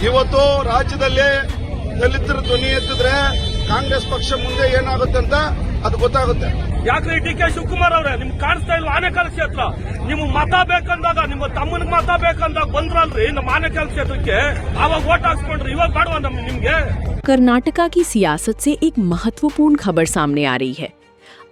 ಇವತ್ತು ರಾಜ್ಯದಲ್ಲಿ ದಲಿತರ ಧ್ವನಿ ಎತ್ತಿದ್ರೆ ಕಾಂಗ್ರೆಸ್ ಪಕ್ಷ ಮುಂದೆ ಏನಾಗುತ್ತೆ ಅಂತ ಅದು ಗೊತ್ತಾಗುತ್ತೆ. ಯಾಕ್ರಿ ಡಿ.ಕೆ. ಶಿವಕುಮಾರ್ ಅವರೇ, ನಿಮ್ಗೆ ಕಾಣಿಸ್ತಾ ಇಲ್ವಾ ಆನೇಕಲ್ ಕ್ಷೇತ್ರ? ನಿಮ್ಗೆ ಮತ ಬೇಕಂದಾಗ, ನಿಮ್ಮ ತಮ್ಮನಿಗೆ ಮತ ಬೇಕಂದಾಗ ಬಂದ್ರಲ್ರಿ ನಮ್ಮ ಆನೇಕಲ್ ಕ್ಷೇತ್ರಕ್ಕೆ, ಆವಾಗ ವೋಟ್ ಹಾಕ್ಸ್ಕೊಂಡ್ರಿ. ಇವಾಗ ಬೇಡವಾ ನಿಮ್ಗೆ? कर्नाटका की सियासत से एक महत्वपूर्ण खबर सामने आ रही है।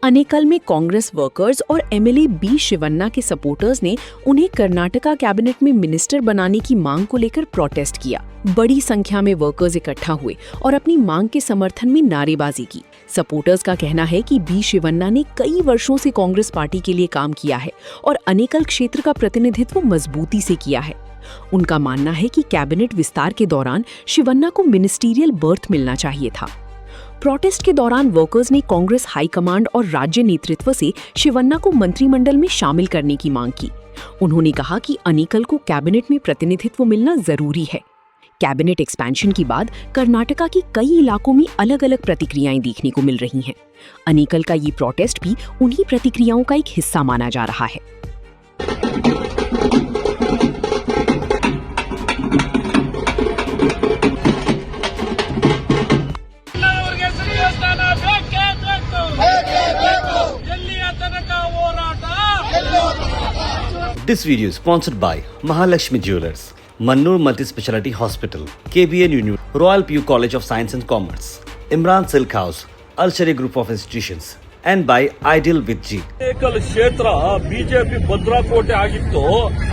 अनेकल में कांग्रेस वर्कर्स और एमएलए बी शिवन्ना के सपोर्टर्स ने उन्हें कर्नाटका कैबिनेट में मिनिस्टर बनाने की मांग को लेकर प्रोटेस्ट किया। बड़ी संख्या में वर्कर्स इकट्ठा हुए और अपनी मांग के समर्थन में नारेबाजी की। सपोर्टर्स का कहना है कि बी शिवन्ना ने कई वर्षों से कांग्रेस पार्टी के लिए काम किया है और अनेकल क्षेत्र का प्रतिनिधित्व मजबूती से किया है। उनका मानना है कि कैबिनेट विस्तार के दौरान शिवन्ना को मिनिस्टीरियल बर्थ मिलना चाहिए था। प्रोटेस्ट के दौरान वर्कर्स ने कांग्रेस हाईकमांड और राज्य नेतृत्व से शिवन्ना को मंत्रिमंडल में शामिल करने की मांग की। उन्होंने कहा कि अनेकल को कैबिनेट में प्रतिनिधित्व मिलना जरूरी है। कैबिनेट एक्सपेंशन के बाद कर्नाटका के कई इलाकों में अलग अलग प्रतिक्रियाएं देखने को मिल रही हैं। अनेकल का ये प्रोटेस्ट भी उन्हीं प्रतिक्रियाओं का एक हिस्सा माना जा रहा है। This video is sponsored by Mahalakshmi Jewelers, Mannur Multi-Speciality Hospital, KBN University, Royal PU College of Science and Commerce, Imran Silk House, Al Sharia Group of Institutions, and by Ideal with G. Anekal ಕ್ಷೇತ್ರ BJP ಭದ್ರಾಕೋಟೆ ಆಗಿತ್ತು.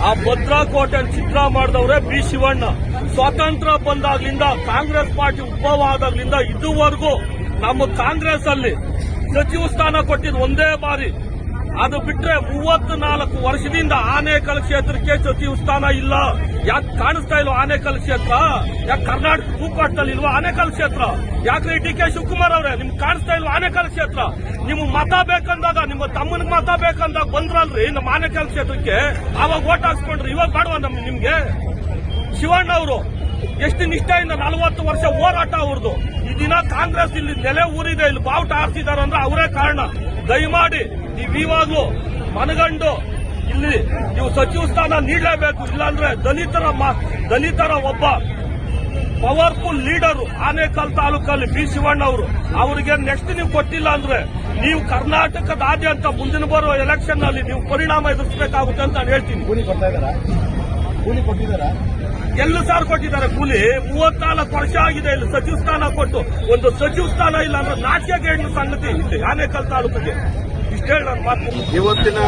ಆ ಭದ್ರಾಕೋಟೆ ಚಿತ್ರ ಮಾಡಿದವರೇ B Shivanna. ಸ್ವಾತಂತ್ರ್ಯ ಬಂದಾಗ್ಲಿಂದ, Congress party ಉದ್ಭವ ಆದಾಗ್ಲಿಂದ ಇದುವರೆಗೂ ನಮ್ಮ ಕಾಂಗ್ರೆಸ್ ಅಲ್ಲಿ ಸಚಿವ ಸ್ಥಾನ ಕೊಟ್ಟಿದ್ದು ಒಂದೇ ಬಾರಿ. ಅದು ಬಿಟ್ರೆ 34 ವರ್ಷದಿಂದ ಆನೇಕಲ್ ಕ್ಷೇತ್ರಕ್ಕೆ ಸಚಿವ ಸ್ಥಾನ ಇಲ್ಲ. ಯಾಕೆ ಕಾಣಿಸ್ತಾ ಇಲ್ವಾ ಆನೇಕಲ್ ಕ್ಷೇತ್ರ? ಯಾಕೆ ಕರ್ನಾಟಕ ಭೂಪಾಟದಲ್ಲಿ ಇಲ್ವಾ ಆನೇಕಲ್ ಕ್ಷೇತ್ರ? ಯಾಕ್ರಿ ಡಿ.ಕೆ. ಶಿವಕುಮಾರ್ ಅವರೇ, ನಿಮ್ಗೆ ಕಾಣಿಸ್ತಾ ಇಲ್ವಾ ಆನೇಕಲ್ ಕ್ಷೇತ್ರ? ನಿಮ್ಗೆ ಮತ ಬೇಕಂದಾಗ, ನಿಮ್ಮ ತಮ್ಮನಿಗೆ ಮತ ಬೇಕಂದಾಗ ಬಂದ್ರಲ್ರಿ ನಮ್ಮ ಆನೇಕಲ್ ಕ್ಷೇತ್ರಕ್ಕೆ, ಆವಾಗ ವೋಟ್ ಹಾಕ್ಸ್ಕೊಂಡ್ರಿ. ಇವಾಗ ಬೇಡವಾ ನಿಮ್ಗೆ? ಶಿವಣ್ಣ ಅವರು ಎಷ್ಟು ನಿಷ್ಠೆಯಿಂದ 40 ವರ್ಷ ಹೋರಾಟ ಅವ್ರದ್ದು. ಈ ದಿನ ಕಾಂಗ್ರೆಸ್ ಇಲ್ಲಿ ನೆಲೆ ಊರಿದೆ, ಇಲ್ಲಿ ಬಾವುಟ ಹಾರಿಸಿದಾರೆ ಅಂದ್ರೆ ಅವರೇ ಕಾರಣ. ದಯಮಾಡಿ ನೀವಿವಾಗ್ಲೂ ಮನಗಂಡು ಇಲ್ಲಿ ನೀವು ಸಚಿವ ಸ್ಥಾನ ನೀಡಲೇಬೇಕು. ಇಲ್ಲಾಂದ್ರೆ ದಲಿತರ ಒಬ್ಬ ಪವರ್ಫುಲ್ ಲೀಡರ್ ಆನೇಕಲ್ ತಾಲೂಕಲ್ಲಿ ಬಿ ಶಿವಣ್ಣ ಅವರು, ಅವರಿಗೆ ನೆಕ್ಸ್ಟ್ ನೀವು ಕೊಟ್ಟಿಲ್ಲ ಅಂದ್ರೆ ನೀವು ಕರ್ನಾಟಕದಾದ್ಯಂತ ಮುಂದಿನ ಬರುವ ಎಲೆಕ್ಷನ್ ನಲ್ಲಿ ನೀವು ಪರಿಣಾಮ ಎದುರಿಸಬೇಕಾಗುತ್ತೆ ಅಂತ ನಾನು ಹೇಳ್ತೀನಿ. ಕೂಲಿ ಕೊಟ್ಟಿದ್ದಾರಾ? ಎಲ್ಲ ಸಾರ್ ಕೊಟ್ಟಿದ್ದಾರೆ ಕೂಲಿ. 34 ವರ್ಷ ಆಗಿದೆ ಇಲ್ಲಿ ಸಚಿವ ಸ್ಥಾನ ಕೊಟ್ಟು. ಒಂದು ಸಚಿವ ಸ್ಥಾನ ಇಲ್ಲ ಅಂದ್ರೆ ನಾಚಿಕೆ ಸಂಗತಿ ಇಲ್ಲಿ ಆನೇಕಲ್ ತಾಲೂಕಿಗೆ. ಇಷ್ಟೇ ನನ್ನ ಮಾತು. ಇವತ್ತಿನ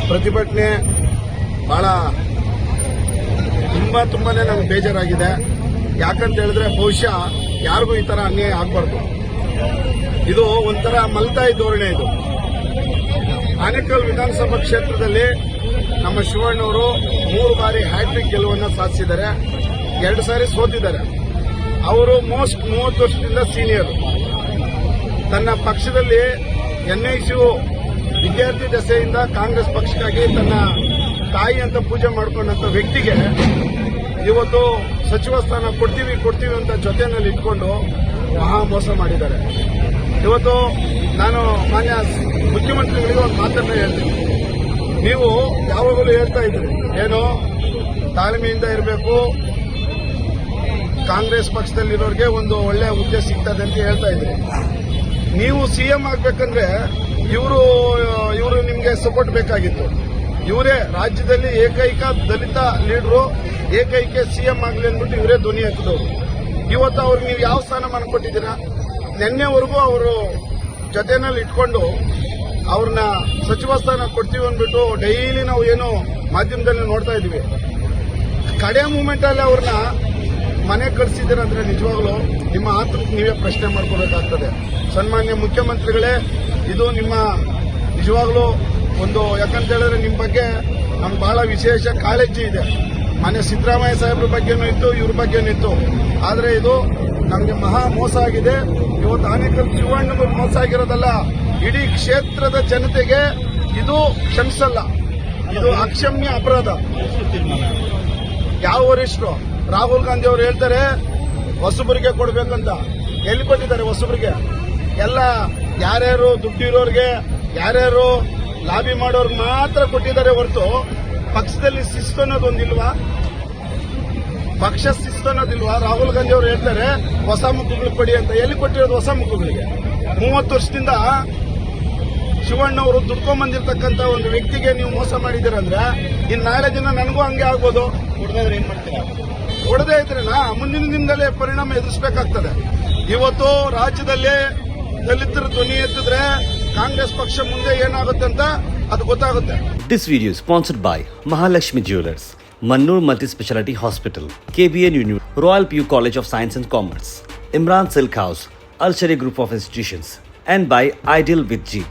ಪ್ರತಿಭಟನೆ ಬಹಳ ತುಂಬಾನೇ ನಮ್ಗೆ ಬೇಜಾರಾಗಿದೆ. ಯಾಕಂತ ಹೇಳಿದ್ರೆ ಬಹುಶಃ ಯಾರಿಗೂ ಈ ತರ ಅನ್ಯಾಯ ಆಗಬಾರ್ದು. ಇದು ಒಂಥರ ಮಲ್ತಾಯಿ ಧೋರಣೆ. ಇದು ಆನೇಕಲ್ ವಿಧಾನಸಭಾ ಕ್ಷೇತ್ರದಲ್ಲಿ ನಮ್ಮ ಶಿವಣ್ಣವರು 3 ಬಾರಿ ಹ್ಯಾಟ್ರಿಕ್ ಗೆಲುವನ್ನು ಸಾಧಿಸಿದ್ದಾರೆ. 2 ಸಾರಿ ಸೋತಿದ್ದಾರೆ. ಅವರು ಮೋಸ್ಟ್ 30 ವರ್ಷದಿಂದ ಸೀನಿಯರ್. ತನ್ನ ಪಕ್ಷದಲ್ಲಿ ಎನ್ಐಸಿಯು ವಿದ್ಯಾರ್ಥಿ ದಶೆಯಿಂದ ಕಾಂಗ್ರೆಸ್ ಪಕ್ಷಕ್ಕಾಗಿ ತನ್ನ ತಾಯಿ ಅಂತ ಪೂಜೆ ಮಾಡಿಕೊಂಡಂತ ವ್ಯಕ್ತಿಗೆ ಇವತ್ತು ಸಚಿವ ಸ್ಥಾನ ಕೊಡ್ತೀವಿ ಅಂತ ಜೊತೆಯಲ್ಲಿ ಇಟ್ಕೊಂಡು ಮಹಾ ಮೋಸ ಮಾಡಿದ್ದಾರೆ. ಇವತ್ತು ನಾನು ಮಾನ್ಯ ಮುಖ್ಯಮಂತ್ರಿಗಳಿಗೆ ಒಂದು ಮಾತನ್ನ ಹೇಳ್ತೀನಿ. ನೀವು ಯಾವಾಗಲೂ ಹೇಳ್ತಾ ಇದ್ದೀರಿ ಏನು ತಾಳ್ಮೆಯಿಂದ ಇರಬೇಕು, ಕಾಂಗ್ರೆಸ್ ಪಕ್ಷದಲ್ಲಿರೋರಿಗೆ ಒಂದು ಒಳ್ಳೆಯ ಹುದ್ದೆ ಸಿಗ್ತದೆ ಅಂತ ಹೇಳ್ತಾ ಇದ್ರಿ. ನೀವು ಸಿಎಂ ಆಗ್ಬೇಕಂದ್ರೆ ಇವರು ನಿಮ್ಗೆ ಸಪೋರ್ಟ್ ಬೇಕಾಗಿತ್ತು. ಇವರೇ ರಾಜ್ಯದಲ್ಲಿ ಏಕೈಕ ದಲಿತ ಲೀಡರು, ಏಕೈಕ ಸಿಎಂ ಆಗಲಿ ಅಂದ್ಬಿಟ್ಟು ಇವರೇ ಧ್ವನಿ ಎತ್ತಿದವರು. ಇವತ್ತು ಅವ್ರಿಗೆ ನೀವು ಯಾವ ಸ್ಥಾನಮಾನ ಕೊಟ್ಟಿದ್ದೀರಾ? ನಿನ್ನೆವರೆಗೂ ಅವರು ಜೊತೆನಲ್ಲಿ ಇಟ್ಕೊಂಡು ಅವ್ರನ್ನ ಸಚಿವ ಸ್ಥಾನ ಕೊಡ್ತೀವಿ ಅಂದ್ಬಿಟ್ಟು ಡೈಲಿ ನಾವು ಏನೋ ಮಾಧ್ಯಮದಲ್ಲಿ ನೋಡ್ತಾ ಇದೀವಿ. ಕಡೆ ಮೂಮೆಂಟ್ ಅಲ್ಲಿ ಅವ್ರನ್ನ ಮನೆ ಕಳಿಸಿದ್ದೀರಂದ್ರೆ ನಿಜವಾಗ್ಲೂ ನಿಮ್ಮ ಆತ್ಮಕ್ಕೆ ನೀವೇ ಪ್ರಶ್ನೆ ಮಾಡ್ಕೋಬೇಕಾಗ್ತದೆ. ಸನ್ಮಾನ್ಯ ಮುಖ್ಯಮಂತ್ರಿಗಳೇ, ಇದು ನಿಮ್ಮ ನಿಜವಾಗ್ಲೂ ಒಂದು, ಯಾಕಂತ ಹೇಳಿದ್ರೆ ನಿಮ್ಮ ಬಗ್ಗೆ ನಮ್ಗೆ ಬಹಳ ವಿಶೇಷ ಕಾಳಜಿ ಇದೆ. ಮಾನ್ಯ ಸಿದ್ದರಾಮಯ್ಯ ಸಾಹೇಬ್ರ ಬಗ್ಗೆನೂ ಇತ್ತು, ಇವ್ರ ಬಗ್ಗೆನೂ ಇತ್ತು. ಆದ್ರೆ ಇದು ನಮಗೆ ಮಹಾ ಮೋಸ ಆಗಿದೆ. ಇವತ್ತು ಆನೇಕಲ್ ಶಿವಣ್ಣ ಮೋಸ ಆಗಿರೋದಲ್ಲ, ಇಡೀ ಕ್ಷೇತ್ರದ ಜನತೆಗೆ ಇದು ಕ್ಷಮಿಸಲ್ಲ. ಇದು ಅಕ್ಷಮ್ಯ ಅಪರಾಧ. ಯಾವ ವರಿಷ್ಠರು? ರಾಹುಲ್ ಗಾಂಧಿ ಅವರು ಹೇಳ್ತಾರೆ ಹೊಸಬರಿಗೆ ಕೊಡಬೇಕಂತ. ಎಲ್ಲಿ ಕೊಟ್ಟಿದ್ದಾರೆ ಹೊಸಬರಿಗೆ? ಎಲ್ಲ ಯಾರ್ಯಾರು ದುಡ್ಡಿರೋರಿಗೆ, ಯಾರ್ಯಾರು ಲಾಬಿ ಮಾಡೋರ್ಗೆ ಮಾತ್ರ ಕೊಟ್ಟಿದ್ದಾರೆ ಹೊರತು ಪಕ್ಷದಲ್ಲಿ ಶಿಸ್ತು ಅನ್ನೋದೊಂದಿಲ್ವಾ? ಪಕ್ಷ ಶಿಸ್ತು ಅನ್ನೋದಿಲ್ವಾ? ರಾಹುಲ್ ಗಾಂಧಿ ಅವರು ಹೇಳ್ತಾರೆ ಹೊಸ ಮುಖಗಳು ಕೊಡಿ ಅಂತ. ಎಲ್ಲಿ ಕೊಟ್ಟಿರೋದು ಹೊಸ ಮುಖಗಳಿಗೆ? 30 ವರ್ಷದಿಂದ ಶಿವಣ್ಣವರು ದುಡ್ಕೊಂಡ್ ಬಂದಿರತಕ್ಕಂತ ಒಂದು ವ್ಯಕ್ತಿಗೆ ನೀವು ಮೋಸ ಮಾಡಿದ್ದೀರಂದ್ರೆ ಇನ್ನು ನಾಳೆ ದಿನ ನನಗೂ ಹಂಗೆ ಆಗ್ಬೋದು. ಹೊಡೆದಾದ್ರೆ ಏನ್ ಮಾಡ್ತೀರಾ? ಹೊಡೆದೇ ಇದ್ರೇನಾ ಮುಂದಿನ ದಿನದಲ್ಲೇ ಪರಿಣಾಮ ಎದುರಿಸಬೇಕಾಗ್ತದೆ. ಇವತ್ತು ರಾಜ್ಯದಲ್ಲಿ ದಲಿತರ ಧ್ವನಿ ಎತ್ತಿದ್ರೆ ಕಾಂಗ್ರೆಸ್ ಪಕ್ಷ ಮುಂದೆ ಏನಾಗುತ್ತೆ ಅಂತ ಅದು ಗೊತ್ತಾಗುತ್ತೆ. This video is sponsored by Mahalakshmi Jewelers, Mannur Multi-Speciality Hospital, KBN University, Royal PU College of Science and Commerce, Imran Silk House, Al Sharia Group of Institutions, and by Ideal with G.